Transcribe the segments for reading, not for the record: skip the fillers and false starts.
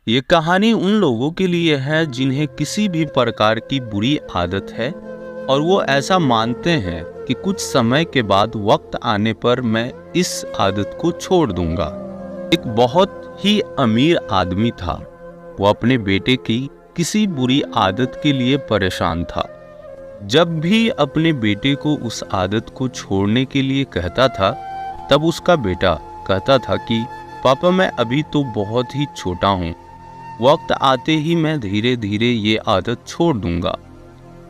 ये कहानी उन लोगों के लिए है जिन्हें किसी भी प्रकार की बुरी आदत है और वो ऐसा मानते हैं कि कुछ समय के बाद वक्त आने पर मैं इस आदत को छोड़ दूंगा। एक बहुत ही अमीर आदमी था। वो अपने बेटे की किसी बुरी आदत के लिए परेशान था। जब भी अपने बेटे को उस आदत को छोड़ने के लिए कहता था, तब उसका बेटा कहता था कि पापा मैं अभी तो बहुत ही छोटा हूँ, वक्त आते ही मैं धीरे धीरे ये आदत छोड़ दूंगा।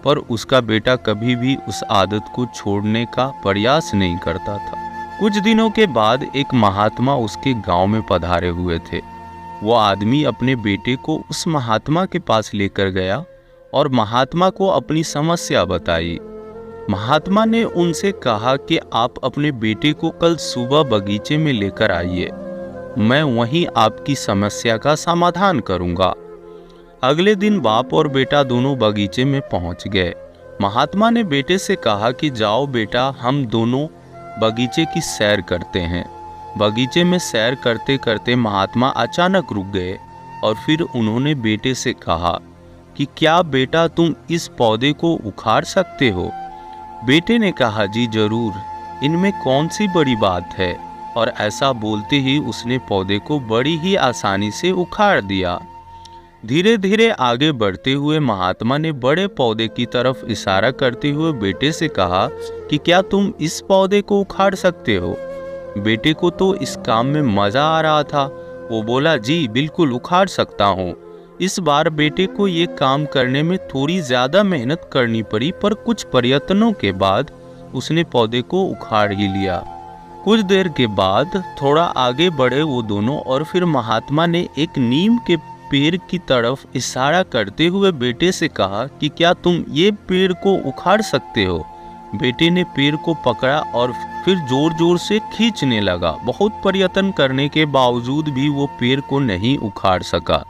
पर उसका बेटा कभी भी उस आदत को छोड़ने का प्रयास नहीं करता था। कुछ दिनों के बाद एक महात्मा उसके गांव में पधारे हुए थे। वो आदमी अपने बेटे को उस महात्मा के पास लेकर गया और महात्मा को अपनी समस्या बताई। महात्मा ने उनसे कहा कि आप अपने बेटे को कल सुबह बगीचे में लेकर आइए, मैं वहीं आपकी समस्या का समाधान करूंगा। अगले दिन बाप और बेटा दोनों बगीचे में पहुंच गए। महात्मा ने बेटे से कहा कि जाओ बेटा, हम दोनों बगीचे की सैर करते हैं। बगीचे में सैर करते करते महात्मा अचानक रुक गए और फिर उन्होंने बेटे से कहा कि क्या बेटा तुम इस पौधे को उखाड़ सकते हो? बेटे ने कहा जी जरूर, इनमें कौन सी बड़ी बात है। और ऐसा बोलते ही उसने पौधे को बड़ी ही आसानी से उखाड़ दिया। धीरे धीरे आगे बढ़ते हुए महात्मा ने बड़े पौधे की तरफ इशारा करते हुए बेटे से कहा कि क्या तुम इस पौधे को उखाड़ सकते हो? बेटे को तो इस काम में मजा आ रहा था। वो बोला जी बिल्कुल उखाड़ सकता हूँ। इस बार बेटे को ये काम करने में थोड़ी ज्यादा मेहनत करनी पड़ी, पर कुछ प्रयत्नों के बाद उसने पौधे को उखाड़ ही लिया। कुछ देर के बाद थोड़ा आगे बढ़े वो दोनों और फिर महात्मा ने एक नीम के पेड़ की तरफ इशारा करते हुए बेटे से कहा कि क्या तुम ये पेड़ को उखाड़ सकते हो? बेटे ने पेड़ को पकड़ा और फिर जोर जोर से खींचने लगा। बहुत प्रयत्न करने के बावजूद भी वो पेड़ को नहीं उखाड़ सका।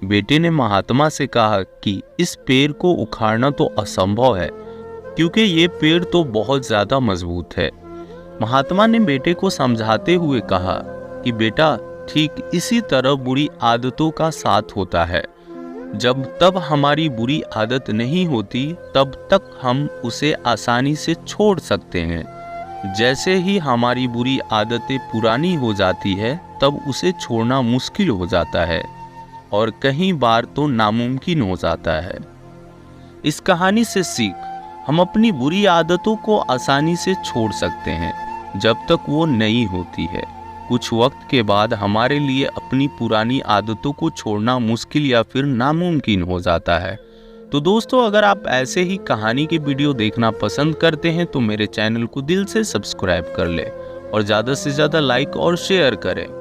बेटे ने महात्मा से कहा कि इस पेड़ को उखाड़ना तो असंभव है, क्योंकि ये पेड़ तो बहुत ज्यादा मजबूत है। महात्मा ने बेटे को समझाते हुए कहा कि बेटा ठीक इसी तरह बुरी आदतों का साथ होता है। जब तक हमारी बुरी आदत नहीं होती तब तक हम उसे आसानी से छोड़ सकते हैं। जैसे ही हमारी बुरी आदतें पुरानी हो जाती है तब उसे छोड़ना मुश्किल हो जाता है और कई बार तो नामुमकिन हो जाता है। इस कहानी से सीख, हम अपनी बुरी आदतों को आसानी से छोड़ सकते हैं जब तक वो नई होती है। कुछ वक्त के बाद हमारे लिए अपनी पुरानी आदतों को छोड़ना मुश्किल या फिर नामुमकिन हो जाता है। तो दोस्तों, अगर आप ऐसे ही कहानी की वीडियो देखना पसंद करते हैं तो मेरे चैनल को दिल से सब्सक्राइब कर ले और ज़्यादा से ज़्यादा लाइक और शेयर करें।